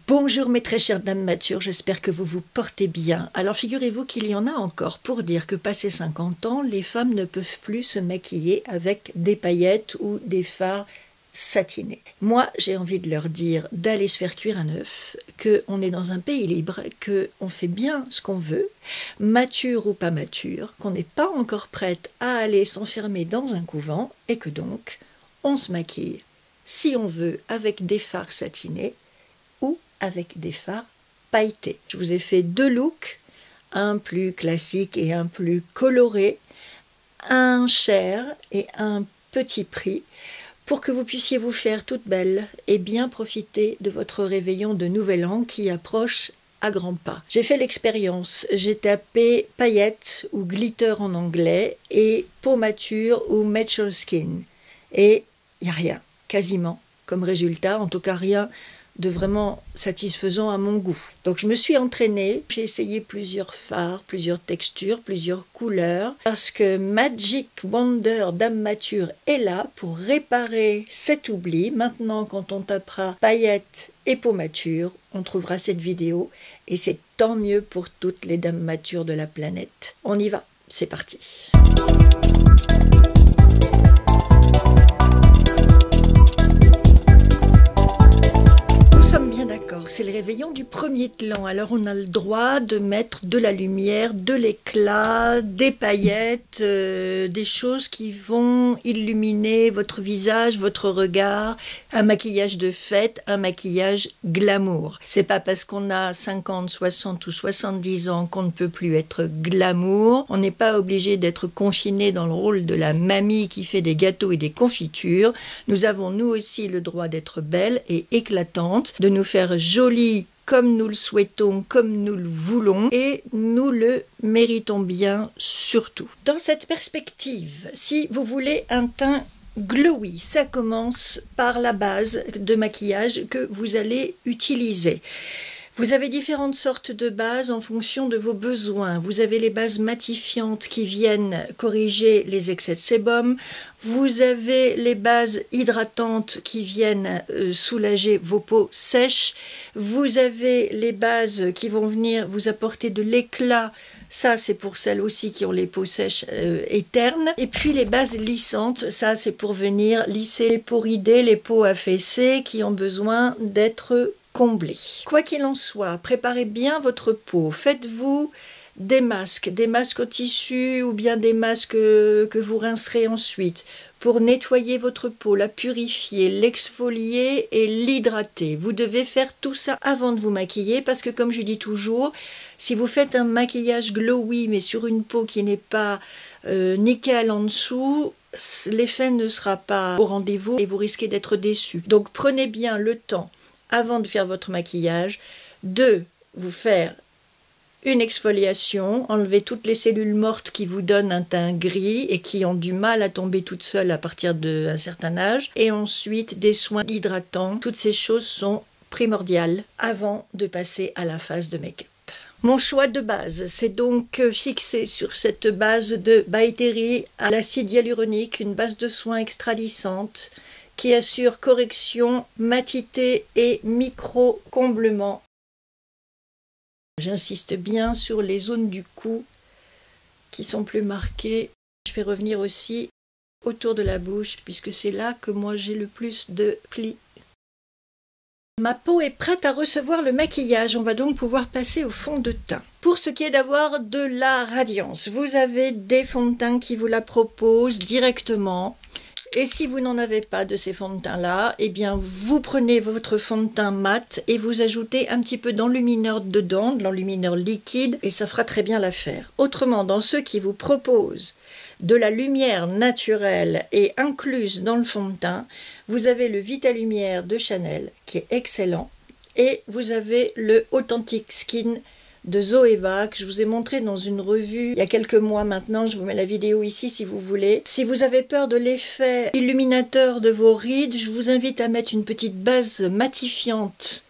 Bonjour mes très chères dames matures, j'espère que vous vous portez bien. Alors figurez-vous qu'il y en a encore pour dire que passé 50 ans, les femmes ne peuvent plus se maquiller avec des paillettes ou des fards satinés. Moi, j'ai envie de leur dire d'aller se faire cuire un œuf, qu'on est dans un pays libre, qu'on fait bien ce qu'on veut, mature ou pas mature, qu'on n'est pas encore prête à aller s'enfermer dans un couvent et que donc on se maquille, si on veut, avec des fards satinés ou avec des fards pailletés. Je vous ai fait deux looks, un plus classique et un plus coloré, un cher et un petit prix, pour que vous puissiez vous faire toute belle et bien profiter de votre réveillon de Nouvel An qui approche à grands pas. J'ai fait l'expérience, j'ai tapé paillettes ou glitter en anglais et peau mature ou mature skin et il n'y a rien, quasiment, comme résultat, en tout cas rien de vraiment satisfaisant à mon goût. Donc je me suis entraînée, j'ai essayé plusieurs fards, plusieurs textures, plusieurs couleurs, parce que Magic Wonder Dame Mature est là pour réparer cet oubli. Maintenant, quand on tapera paillettes et peau mature, on trouvera cette vidéo, et c'est tant mieux pour toutes les dames matures de la planète. On y va, c'est parti. D'accord, c'est le réveillon du premier de l'an, alors on a le droit de mettre de la lumière, de l'éclat, des paillettes, des choses qui vont illuminer votre visage, votre regard, un maquillage de fête, un maquillage glamour. C'est pas parce qu'on a 50, 60 ou 70 ans qu'on ne peut plus être glamour, on n'est pas obligé d'être confiné dans le rôle de la mamie qui fait des gâteaux et des confitures. Nous avons nous aussi le droit d'être belle et éclatante, de nous faire jolie comme nous le souhaitons, comme nous le voulons, et nous le méritons bien surtout. Dans cette perspective, si vous voulez un teint glowy, ça commence par la base de maquillage que vous allez utiliser. Vous avez différentes sortes de bases en fonction de vos besoins. Vous avez les bases matifiantes qui viennent corriger les excès de sébum. Vous avez les bases hydratantes qui viennent soulager vos peaux sèches. Vous avez les bases qui vont venir vous apporter de l'éclat. Ça, c'est pour celles aussi qui ont les peaux sèches et ternes. Et puis les bases lissantes, ça, c'est pour venir lisser les peaux ridées, les peaux affaissées qui ont besoin d'être comblé. Quoi qu'il en soit, préparez bien votre peau. Faites-vous des masques au tissu ou bien des masques que vous rincerez ensuite pour nettoyer votre peau, la purifier, l'exfolier et l'hydrater. Vous devez faire tout ça avant de vous maquiller parce que comme je dis toujours, si vous faites un maquillage glowy mais sur une peau qui n'est pas nickel en dessous, l'effet ne sera pas au rendez-vous et vous risquez d'être déçu. Donc prenez bien le temps avant de faire votre maquillage, de vous faire une exfoliation, enlever toutes les cellules mortes qui vous donnent un teint gris et qui ont du mal à tomber toutes seules à partir d'un certain âge, et ensuite des soins hydratants. Toutes ces choses sont primordiales avant de passer à la phase de make-up. Mon choix de base, c'est donc fixé sur cette base de By Terry à l'acide hyaluronique, une base de soins extra lissante, qui assure correction, matité et micro-comblement. J'insiste bien sur les zones du cou qui sont plus marquées. Je vais revenir aussi autour de la bouche puisque c'est là que moi j'ai le plus de plis. Ma peau est prête à recevoir le maquillage, on va donc pouvoir passer au fond de teint. Pour ce qui est d'avoir de la radiance, vous avez des fonds de teint qui vous la proposent directement. Et si vous n'en avez pas de ces fonds de teint-là, eh bien vous prenez votre fond de teint mat et vous ajoutez un petit peu d'enlumineur dedans, de l'enlumineur liquide, et ça fera très bien l'affaire. Autrement, dans ceux qui vous proposent de la lumière naturelle et incluse dans le fond de teint, vous avez le Vitalumière de Chanel, qui est excellent, et vous avez le Authentic Skin de Zoeva que je vous ai montré dans une revue il y a quelques mois maintenant. Je vous mets la vidéo ici si vous voulez. Si vous avez peur de l'effet illuminateur de vos rides, je vous invite à mettre une petite base matifiante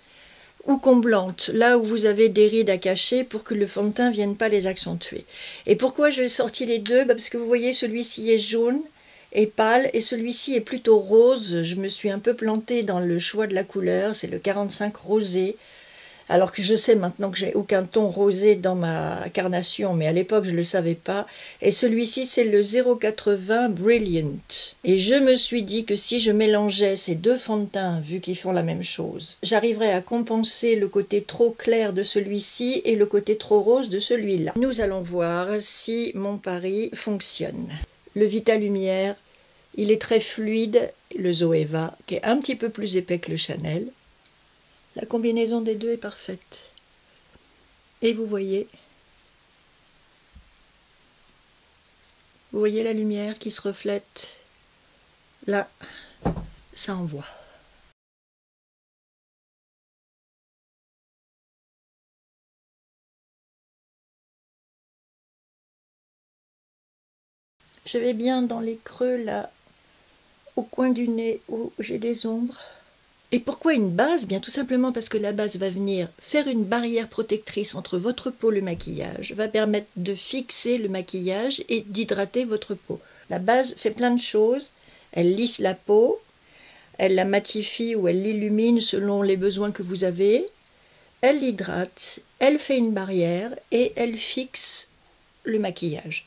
ou comblante là où vous avez des rides à cacher pour que le fond de teint ne vienne pas les accentuer. Et pourquoi j'ai sorti les deux? Parce que vous voyez, celui-ci est jaune est pâle et celui-ci est plutôt rose. Je me suis un peu plantée dans le choix de la couleur, c'est le 45 rosé. Alors que je sais maintenant que j'ai aucun ton rosé dans ma carnation, mais à l'époque je ne le savais pas. Et celui-ci c'est le 080 Brilliant. Et je me suis dit que si je mélangeais ces deux fonds de teint, vu qu'ils font la même chose, j'arriverais à compenser le côté trop clair de celui-ci et le côté trop rose de celui-là. Nous allons voir si mon pari fonctionne. Le Vitalumière, il est très fluide. Le Zoeva, qui est un petit peu plus épais que le Chanel. La combinaison des deux est parfaite. Et vous voyez la lumière qui se reflète. Là, ça envoie. Je vais bien dans les creux là, au coin du nez où j'ai des ombres. Et pourquoi une base? Bien tout simplement parce que la base va venir faire une barrière protectrice entre votre peau et le maquillage, va permettre de fixer le maquillage et d'hydrater votre peau. La base fait plein de choses, elle lisse la peau, elle la matifie ou elle l'illumine selon les besoins que vous avez, elle l'hydrate, elle fait une barrière et elle fixe le maquillage.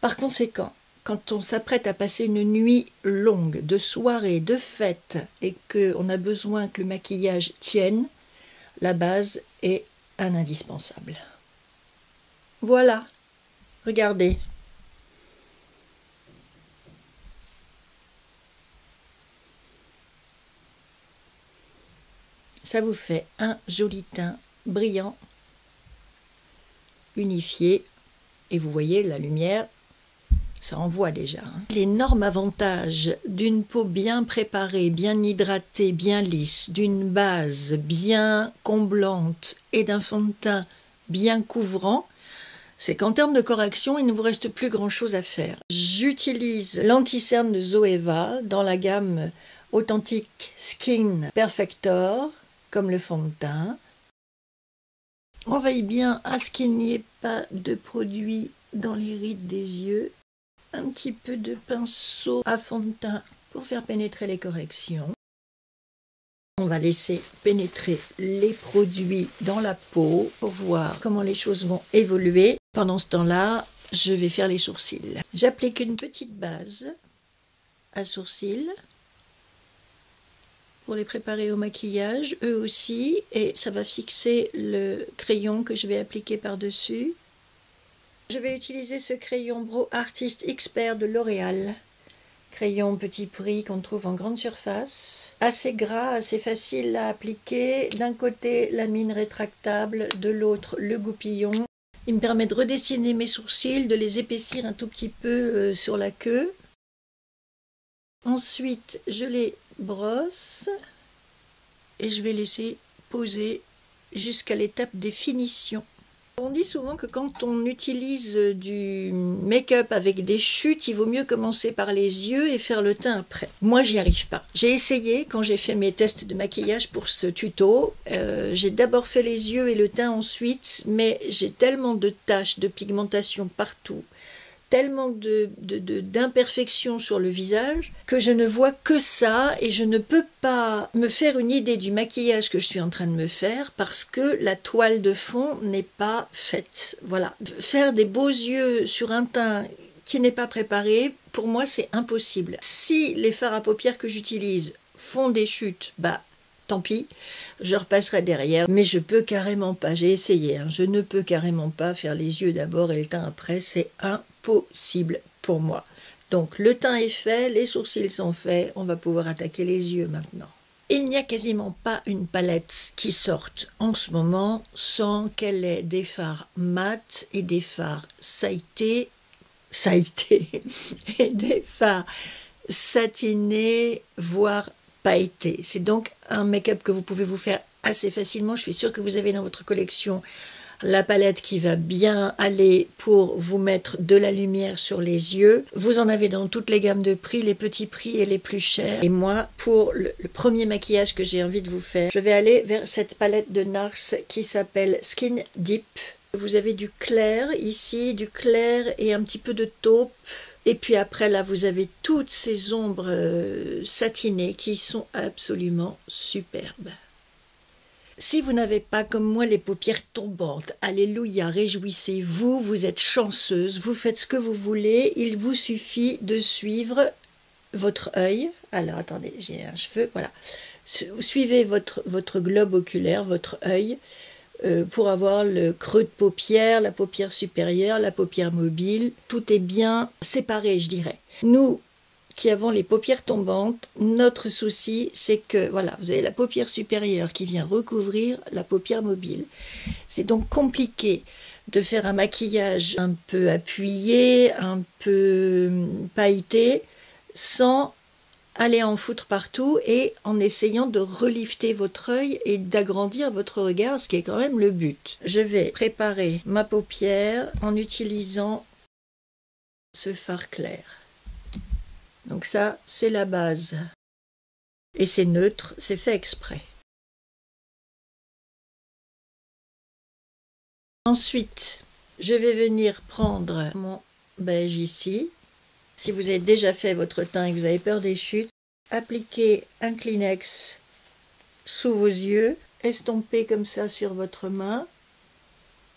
Par conséquent, quand on s'apprête à passer une nuit longue, de soirée, de fête, et qu'on a besoin que le maquillage tienne, la base est un indispensable. Voilà, regardez. Ça vous fait un joli teint brillant, unifié, et vous voyez la lumière. Ça envoie déjà. L'énorme avantage d'une peau bien préparée, bien hydratée, bien lisse, d'une base bien comblante et d'un fond de teint bien couvrant, c'est qu'en termes de correction, il ne vous reste plus grand-chose à faire. J'utilise l'anti-cerne de Zoeva dans la gamme Authentic Skin Perfector, comme le fond de teint. On veille bien à ce qu'il n'y ait pas de produit dans les rides des yeux. Un petit peu de pinceau à fond de teint pour faire pénétrer les corrections. On va laisser pénétrer les produits dans la peau pour voir comment les choses vont évoluer. Pendant ce temps-là, je vais faire les sourcils. J'applique une petite base à sourcils pour les préparer au maquillage, eux aussi, et ça va fixer le crayon que je vais appliquer par-dessus. Je vais utiliser ce crayon Brow Artist Expert de L'Oréal. Crayon petit prix qu'on trouve en grande surface. Assez gras, assez facile à appliquer. D'un côté, la mine rétractable, de l'autre, le goupillon. Il me permet de redessiner mes sourcils, de les épaissir un tout petit peu sur la queue. Ensuite, je les brosse et je vais laisser poser jusqu'à l'étape des finitions. On dit souvent que quand on utilise du make-up avec des chutes, il vaut mieux commencer par les yeux et faire le teint après. Moi, j'y arrive pas. J'ai essayé quand j'ai fait mes tests de maquillage pour ce tuto. J'ai d'abord fait les yeux et le teint ensuite, mais j'ai tellement de taches de pigmentation partout, tellement d'imperfections sur le visage que je ne vois que ça et je ne peux pas me faire une idée du maquillage que je suis en train de me faire parce que la toile de fond n'est pas faite. Voilà. Faire des beaux yeux sur un teint qui n'est pas préparé, pour moi c'est impossible. Si les fards à paupières que j'utilise font des chutes, bah tant pis, je repasserai derrière, mais je peux carrément pas, j'ai essayé, je ne peux carrément pas faire les yeux d'abord et le teint après, c'est impossible pour moi. Donc le teint est fait, les sourcils sont faits, on va pouvoir attaquer les yeux maintenant. Il n'y a quasiment pas une palette qui sorte en ce moment sans qu'elle ait des fards mat et des fards sailletés et des fards satinés, voire pailleté. C'est donc un make-up que vous pouvez vous faire assez facilement. Je suis sûre que vous avez dans votre collection la palette qui va bien aller pour vous mettre de la lumière sur les yeux. Vous en avez dans toutes les gammes de prix, les petits prix et les plus chers. Et moi, pour le premier maquillage que j'ai envie de vous faire, je vais aller vers cette palette de NARS qui s'appelle Skin Deep. Vous avez du clair ici, du clair et un petit peu de taupe. Et puis après, là, vous avez toutes ces ombres satinées qui sont absolument superbes. Si vous n'avez pas comme moi les paupières tombantes, alléluia, réjouissez-vous, vous êtes chanceuse, vous faites ce que vous voulez, il vous suffit de suivre votre œil. Alors attendez, j'ai un cheveu, voilà. Suivez votre globe oculaire, votre œil, pour avoir le creux de paupière, la paupière supérieure, la paupière mobile. Tout est bien séparé, je dirais. Nous qui avons les paupières tombantes, notre souci, c'est que, voilà, vous avez la paupière supérieure qui vient recouvrir la paupière mobile. C'est donc compliqué de faire un maquillage un peu appuyé, un peu pailleté, sans aller en foutre partout et en essayant de relifter votre œil et d'agrandir votre regard, ce qui est quand même le but. Je vais préparer ma paupière en utilisant ce fard clair. Donc ça, c'est la base. Et c'est neutre, c'est fait exprès. Ensuite, je vais venir prendre mon beige ici. Si vous avez déjà fait votre teint et que vous avez peur des chutes, appliquez un Kleenex sous vos yeux, estompez comme ça sur votre main,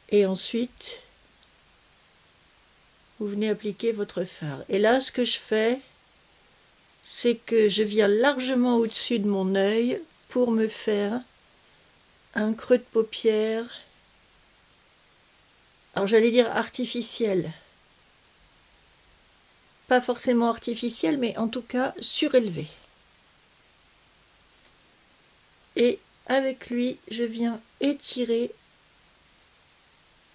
et ensuite, vous venez appliquer votre fard. Et là, ce que je fais, c'est que je viens largement au-dessus de mon œil pour me faire un creux de paupière, alors j'allais dire artificiel. Pas forcément artificiel, mais en tout cas surélevé. Et avec lui, je viens étirer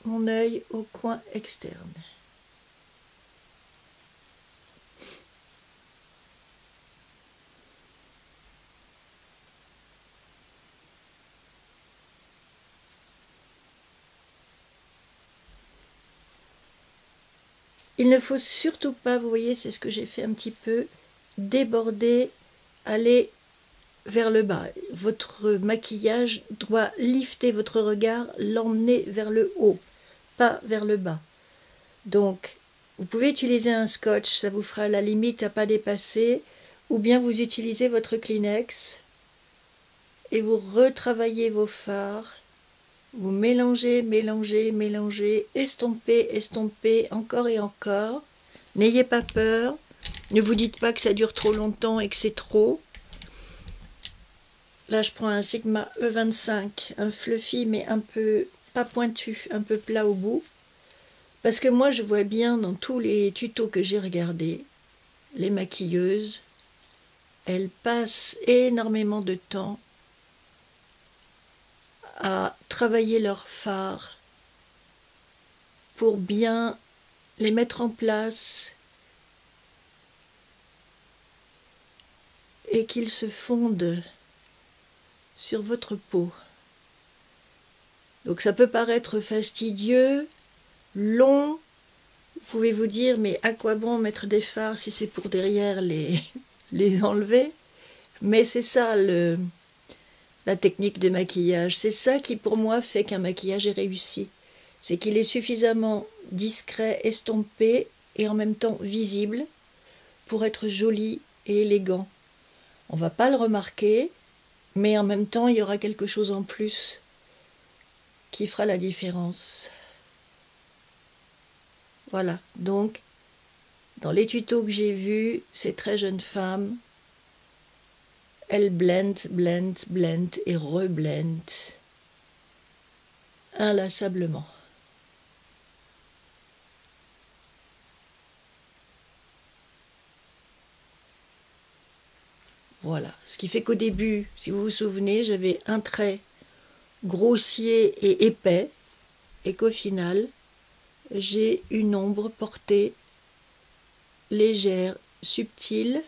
mon œil au coin externe. Il ne faut surtout pas, vous voyez, c'est ce que j'ai fait un petit peu, déborder, aller vers le bas. Votre maquillage doit lifter votre regard, l'emmener vers le haut, pas vers le bas. Donc, vous pouvez utiliser un scotch, ça vous fera la limite à pas dépasser, ou bien vous utilisez votre Kleenex et vous retravaillez vos fards. Vous mélangez, mélangez, mélangez, estompez, estompez, encore et encore. N'ayez pas peur. Ne vous dites pas que ça dure trop longtemps et que c'est trop. Là, je prends un Sigma E25, un fluffy, mais un peu, pas pointu, un peu plat au bout. Parce que moi, je vois bien dans tous les tutos que j'ai regardés, les maquilleuses, elles passent énormément de temps à travailler leurs fards pour bien les mettre en place et qu'ils se fondent sur votre peau. Donc ça peut paraître fastidieux, long. Vous pouvez vous dire, mais à quoi bon mettre des fards si c'est pour derrière les enlever? Mais c'est ça la technique de maquillage. C'est ça qui, pour moi, fait qu'un maquillage est réussi. C'est qu'il est suffisamment discret, estompé et en même temps visible pour être joli et élégant. On ne va pas le remarquer, mais en même temps, il y aura quelque chose en plus qui fera la différence. Voilà, donc, dans les tutos que j'ai vus, ces très jeunes femmes, elles blendent, blendent, blendent et reblendent inlassablement. Voilà, ce qui fait qu'au début, si vous vous souvenez, j'avais un trait grossier et épais, et qu'au final, j'ai une ombre portée légère, subtile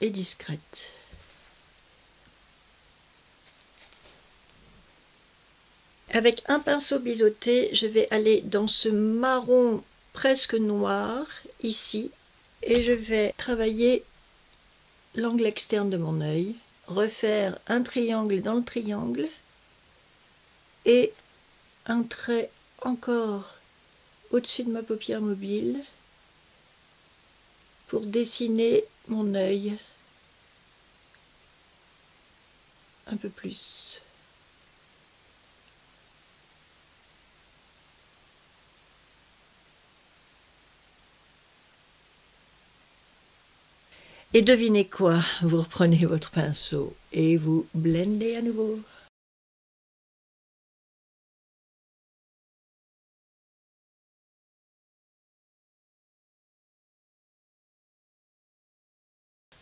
et discrète. Avec un pinceau biseauté, je vais aller dans ce marron presque noir, ici, et je vais travailler l'angle externe de mon œil, refaire un triangle dans le triangle, et un trait encore au-dessus de ma paupière mobile, pour dessiner mon œil un peu plus. Et devinez quoi? Vous reprenez votre pinceau et vous blendez à nouveau.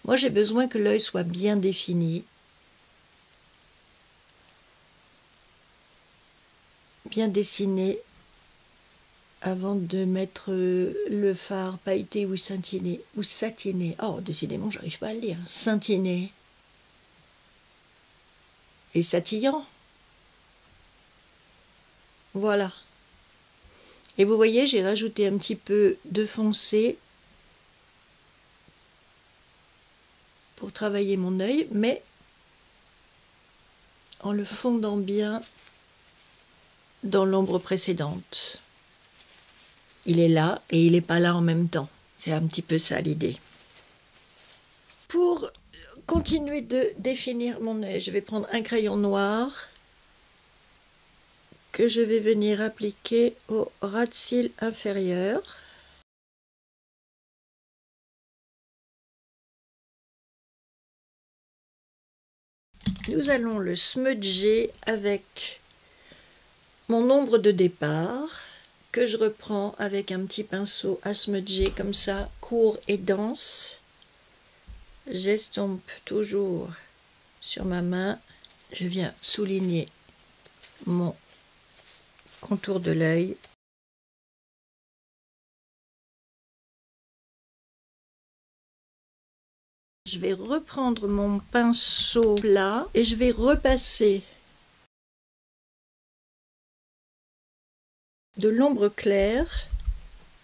Moi, j'ai besoin que l'œil soit bien défini, bien dessiné, avant de mettre le fard pailleté ou scintiné, ou satiné. Oh, décidément, j'arrive pas à le lire. Scintiné et satillant. Voilà. Et vous voyez, j'ai rajouté un petit peu de foncé pour travailler mon œil, mais en le fondant bien dans l'ombre précédente. Il est là et il n'est pas là en même temps. C'est un petit peu ça l'idée. Pour continuer de définir mon œil, je vais prendre un crayon noir que je vais venir appliquer au ras de cils inférieur. Nous allons le smudger avec mon ombre de départ que je reprends avec un petit pinceau à smudger comme ça, court et dense. J'estompe toujours sur ma main. Je viens souligner mon contour de l'œil. Je vais reprendre mon pinceau plat et je vais repasser de l'ombre claire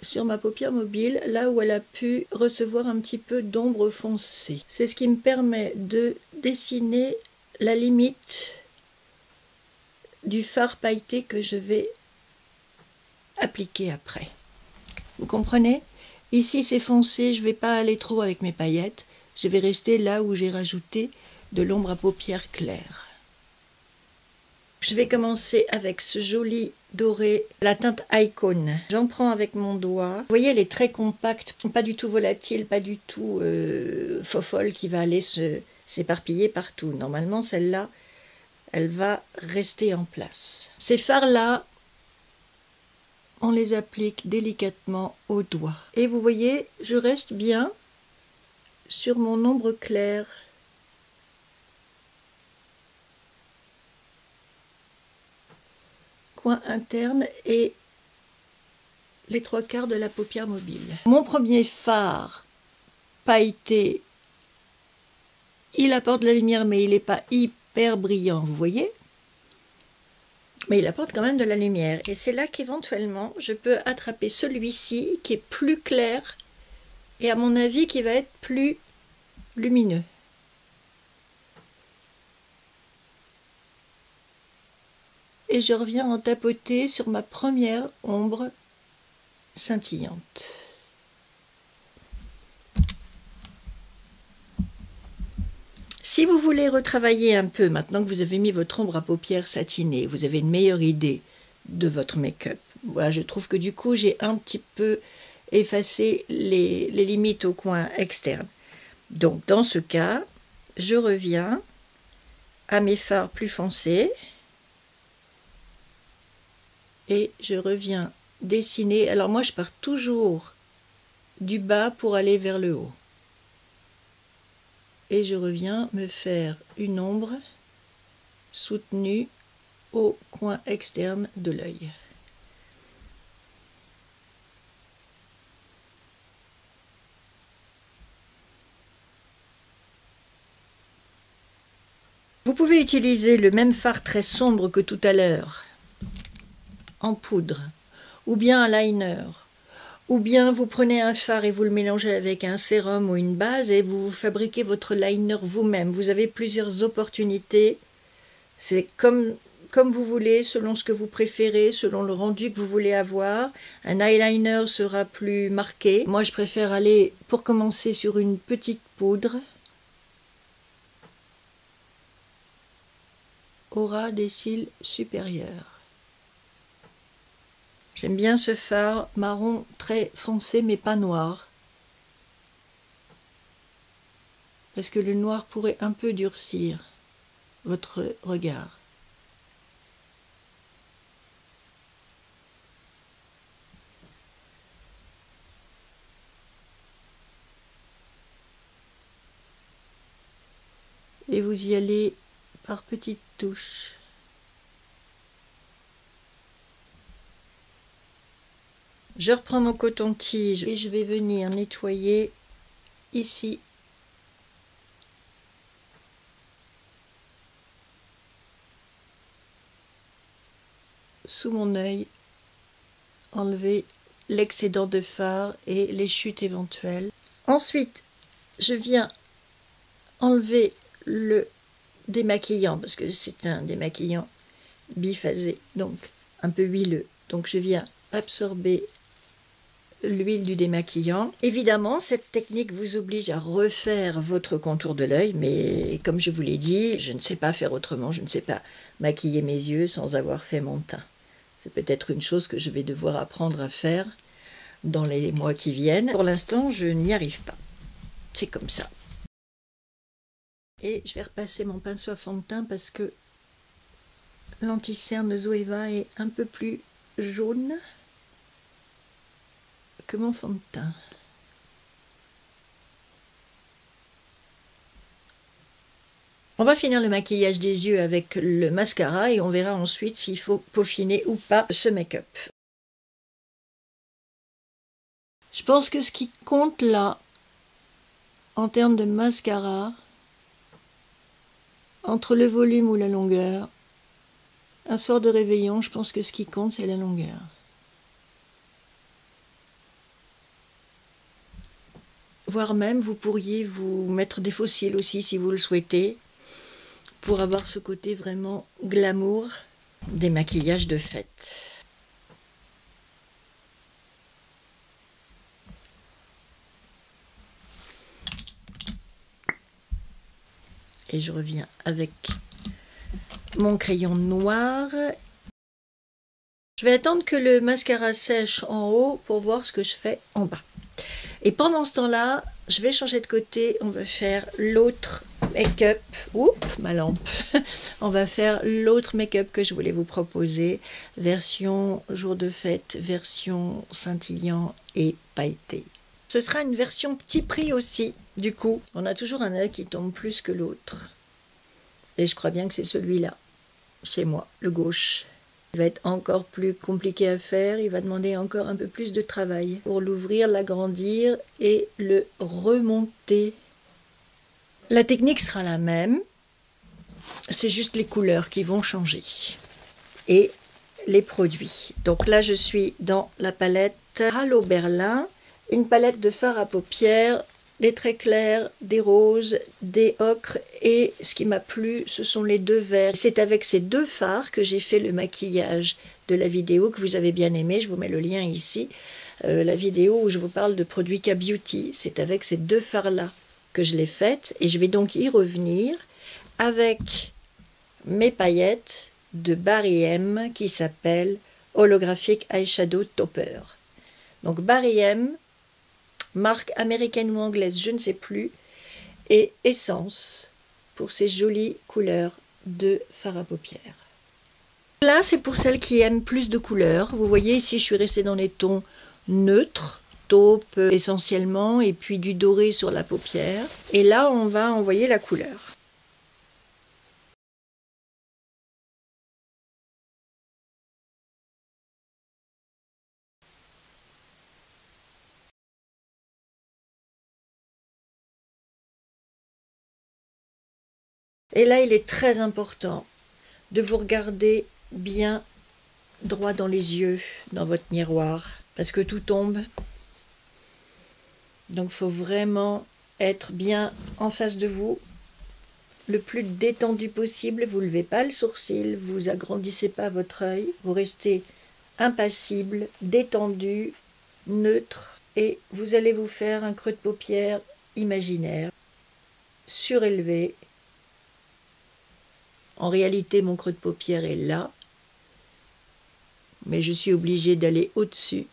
sur ma paupière mobile, là où elle a pu recevoir un petit peu d'ombre foncée. C'est ce qui me permet de dessiner la limite du fard pailleté que je vais appliquer après. Vous comprenez? Ici c'est foncé, je ne vais pas aller trop avec mes paillettes. Je vais rester là où j'ai rajouté de l'ombre à paupières claire. Je vais commencer avec ce joli doré, la teinte Icon. J'en prends avec mon doigt. Vous voyez, elle est très compacte, pas du tout volatile, pas du tout fofolle qui va aller s'éparpiller partout. Normalement, celle-là, elle va rester en place. Ces fards-là, on les applique délicatement au doigt. Et vous voyez, je reste bien sur mon ombre claire. Coin interne et les 3/4 de la paupière mobile. Mon premier fard pailleté, il apporte de la lumière mais il n'est pas hyper brillant, vous voyez? Mais il apporte quand même de la lumière. Et c'est là qu'éventuellement je peux attraper celui-ci qui est plus clair et à mon avis qui va être plus lumineux. Et je reviens en tapoter sur ma première ombre scintillante. Si vous voulez retravailler un peu, maintenant que vous avez mis votre ombre à paupières satinée, vous avez une meilleure idée de votre make-up. Voilà, je trouve que du coup, j'ai un petit peu effacé les limites au coin externe. Donc, dans ce cas, je reviens à mes fards plus foncés. Et je reviens dessiner. Alors moi, je pars toujours du bas pour aller vers le haut. Et je reviens me faire une ombre soutenue au coin externe de l'œil. Vous pouvez utiliser le même fard très sombre que tout à l'heure, en poudre, ou bien un liner, ou bien vous prenez un fard et vous le mélangez avec un sérum ou une base et vous fabriquez votre liner vous-même. Vous avez plusieurs opportunités. C'est comme comme vous voulez, selon ce que vous préférez, selon le rendu que vous voulez avoir. Un eyeliner sera plus marqué. Moi, je préfère aller, pour commencer, sur une petite poudre. Au ras des cils supérieurs. J'aime bien ce fard marron très foncé, mais pas noir. Parce que le noir pourrait un peu durcir votre regard. Et vous y allez par petites touches. Je reprends mon coton-tige et je vais venir nettoyer ici. Sous mon œil, enlever l'excédent de fard et les chutes éventuelles. Ensuite, je viens enlever le démaquillant, parce que c'est un démaquillant biphasé, donc un peu huileux. Donc je viens absorber l'huile du démaquillant. Évidemment, cette technique vous oblige à refaire votre contour de l'œil, mais comme je vous l'ai dit, je ne sais pas faire autrement, je ne sais pas maquiller mes yeux sans avoir fait mon teint. C'est peut-être une chose que je vais devoir apprendre à faire dans les mois qui viennent. Pour l'instant, je n'y arrive pas. C'est comme ça. Et je vais repasser mon pinceau à fond de teint parce que l'anti-cerne Zoeva est un peu plus jaune que mon fond de teint. On va finir le maquillage des yeux avec le mascara et on verra ensuite s'il faut peaufiner ou pas ce make-up. Je pense que ce qui compte là, en termes de mascara, entre le volume ou la longueur, un soir de réveillon, je pense que ce qui compte, c'est la longueur. Voire même, vous pourriez vous mettre des faux cils aussi si vous le souhaitez, pour avoir ce côté vraiment glamour des maquillages de fête. Et je reviens avec mon crayon noir. Je vais attendre que le mascara sèche en haut pour voir ce que je fais en bas. Et pendant ce temps-là, je vais changer de côté. On va faire l'autre make-up. Oups, ma lampe. On va faire l'autre make-up que je voulais vous proposer. Version jour de fête, version scintillant et pailleté. Ce sera une version petit prix aussi. Du coup, on a toujours un œil qui tombe plus que l'autre. Et je crois bien que c'est celui-là, chez moi, le gauche. Il va être encore plus compliqué à faire, il va demander encore un peu plus de travail pour l'ouvrir, l'agrandir et le remonter. La technique sera la même, c'est juste les couleurs qui vont changer et les produits. Donc là, je suis dans la palette Halo Berlin, une palette de fard à paupières, des traits clairs, des roses, des ocres et ce qui m'a plu, ce sont les deux verts. C'est avec ces deux fards que j'ai fait le maquillage de la vidéo que vous avez bien aimé. Je vous mets le lien ici. La vidéo où je vous parle de produits K-Beauty. C'est avec ces deux fards-là que je l'ai faite et je vais donc y revenir avec mes paillettes de Barry M qui s'appelle Holographic Eyeshadow Topper. Donc Barry M, marque américaine ou anglaise, je ne sais plus, et Essence pour ces jolies couleurs de fard à paupières. Là, c'est pour celles qui aiment plus de couleurs. Vous voyez, ici, je suis restée dans les tons neutres, taupe essentiellement, et puis du doré sur la paupière. Et là, on va envoyer la couleur. Et là, il est très important de vous regarder bien droit dans les yeux, dans votre miroir, parce que tout tombe. Donc, il faut vraiment être bien en face de vous, le plus détendu possible. Vous ne levez pas le sourcil, vous agrandissez pas votre œil, vous restez impassible, détendu, neutre, et vous allez vous faire un creux de paupière imaginaire, surélevé. En réalité, mon creux de paupière est là, mais je suis obligée d'aller au-dessus.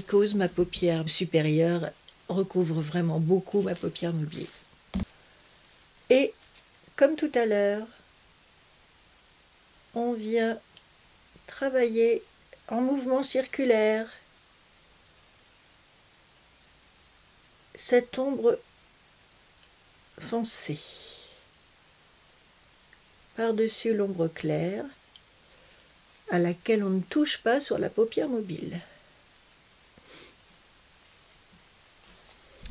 Cause ma paupière supérieure recouvre vraiment beaucoup ma paupière mobile. Et comme tout à l'heure, on vient travailler en mouvement circulaire cette ombre foncée par-dessus l'ombre claire à laquelle on ne touche pas sur la paupière mobile.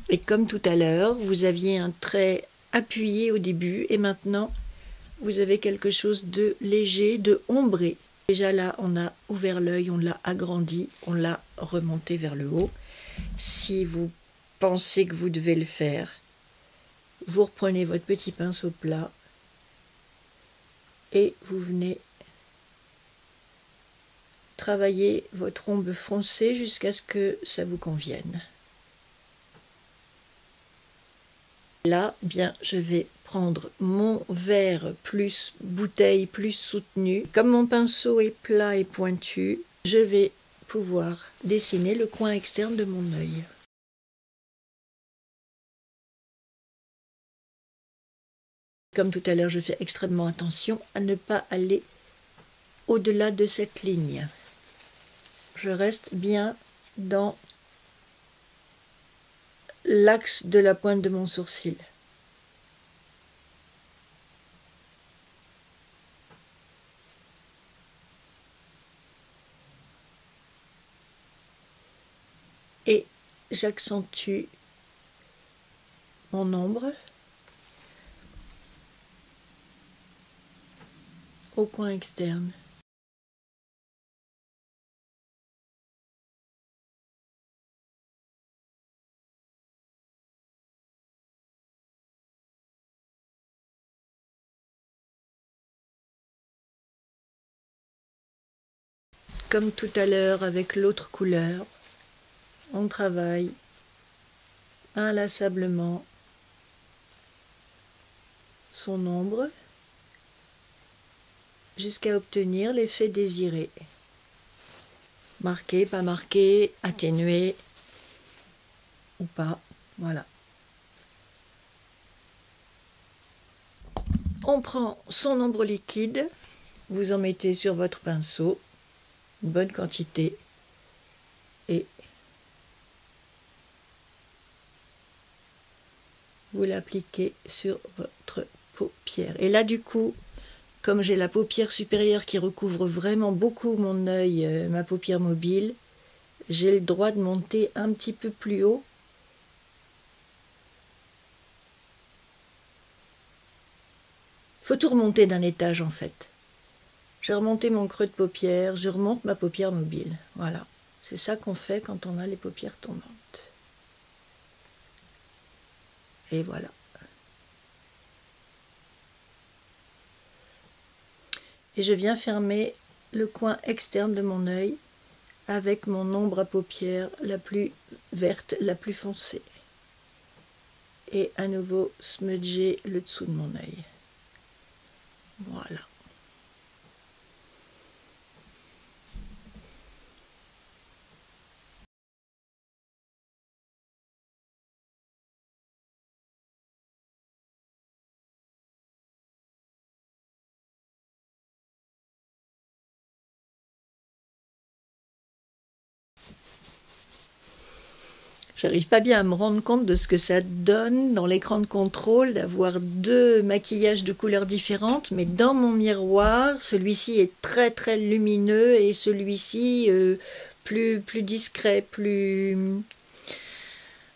Et comme tout à l'heure, vous aviez un trait appuyé au début et maintenant vous avez quelque chose de léger, de ombré. Déjà là, on a ouvert l'œil, on l'a agrandi, on l'a remonté vers le haut. Si vous pensez que vous devez le faire, vous reprenez votre petit pinceau plat et vous venez travailler votre ombre foncée jusqu'à ce que ça vous convienne. Là, bien, je vais prendre mon verre plus bouteille plus soutenu. Comme mon pinceau est plat et pointu, je vais pouvoir dessiner le coin externe de mon œil. Comme tout à l'heure, je fais extrêmement attention à ne pas aller au-delà de cette ligne. Je reste bien dans l'axe de la pointe de mon sourcil. Et j'accentue mon ombre au coin externe. Comme tout à l'heure avec l'autre couleur, on travaille inlassablement son ombre jusqu'à obtenir l'effet désiré. Marqué, pas marqué, atténué ou pas, voilà. On prend son ombre liquide, vous en mettez sur votre pinceau, une bonne quantité, et vous l'appliquez sur votre paupière. Et là, du coup, comme j'ai la paupière supérieure qui recouvre vraiment beaucoup mon œil, ma paupière mobile, j'ai le droit de monter un petit peu plus haut. Il faut tout remonter d'un étage en fait. J'ai remonté mon creux de paupière, je remonte ma paupière mobile. Voilà, c'est ça qu'on fait quand on a les paupières tombantes. Et voilà. Et je viens fermer le coin externe de mon œil avec mon ombre à paupières la plus verte, la plus foncée. Et à nouveau smudger le dessous de mon œil. Voilà. J'arrive pas bien à me rendre compte de ce que ça donne dans l'écran de contrôle d'avoir deux maquillages de couleurs différentes, mais dans mon miroir, celui-ci est très très lumineux et celui-ci plus discret,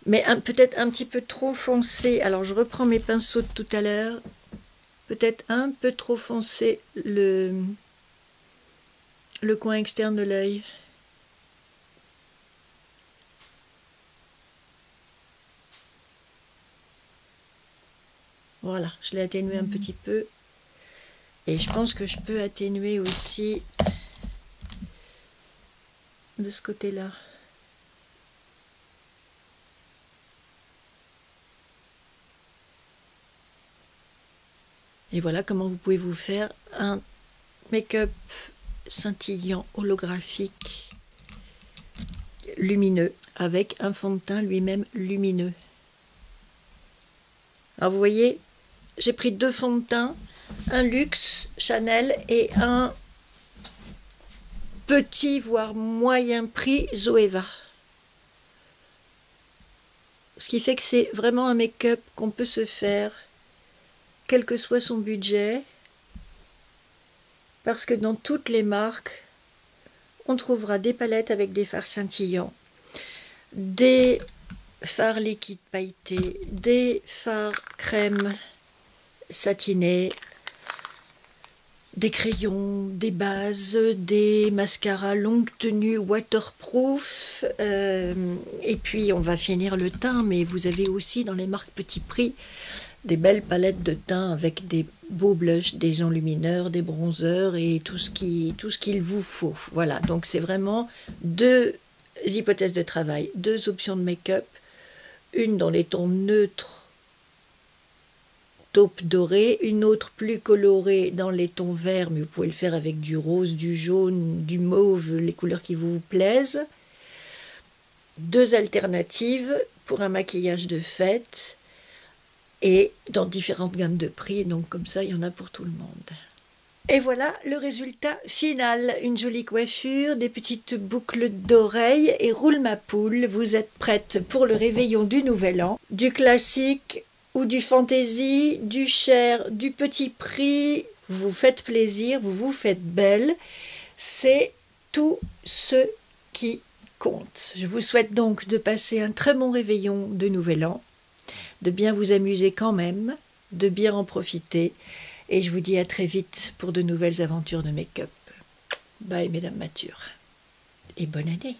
mais peut-être un petit peu trop foncé. Alors je reprends mes pinceaux de tout à l'heure, peut-être un peu trop foncé le coin externe de l'œil. Voilà, je l'ai atténué un petit peu. Et je pense que je peux atténuer aussi de ce côté-là. Et voilà comment vous pouvez vous faire un make-up scintillant holographique lumineux avec un fond de teint lui-même lumineux. Alors vous voyez, j'ai pris 2 fonds de teint, un luxe Chanel et un petit voire moyen prix Zoeva. Ce qui fait que c'est vraiment un make-up qu'on peut se faire quel que soit son budget, parce que dans toutes les marques, on trouvera des palettes avec des fards scintillants, des fards liquides pailletés, des fards crème satinés, des crayons, des bases, des mascaras longue tenue waterproof, et puis on va finir le teint, mais vous avez aussi dans les marques petit prix des belles palettes de teint avec des beaux blushs, des enlumineurs, des bronzers et tout ce qu'il vous faut. Voilà, donc c'est vraiment 2 hypothèses de travail, 2 options de make-up, une dans les tons neutres, taupe dorée, une autre plus colorée dans les tons verts, mais vous pouvez le faire avec du rose, du jaune, du mauve, les couleurs qui vous plaisent. 2 alternatives pour un maquillage de fête, et dans différentes gammes de prix, donc comme ça il y en a pour tout le monde. Et voilà le résultat final, une jolie coiffure, des petites boucles d'oreilles et roule ma poule, vous êtes prête pour le réveillon du Nouvel An, du classique ou du fantaisie, du cher, du petit prix, vous vous faites plaisir, vous vous faites belle, c'est tout ce qui compte. Je vous souhaite donc de passer un très bon réveillon de Nouvel An, de bien vous amuser quand même, de bien en profiter. Et je vous dis à très vite pour de nouvelles aventures de make-up. Bye, mesdames matures. Et bonne année.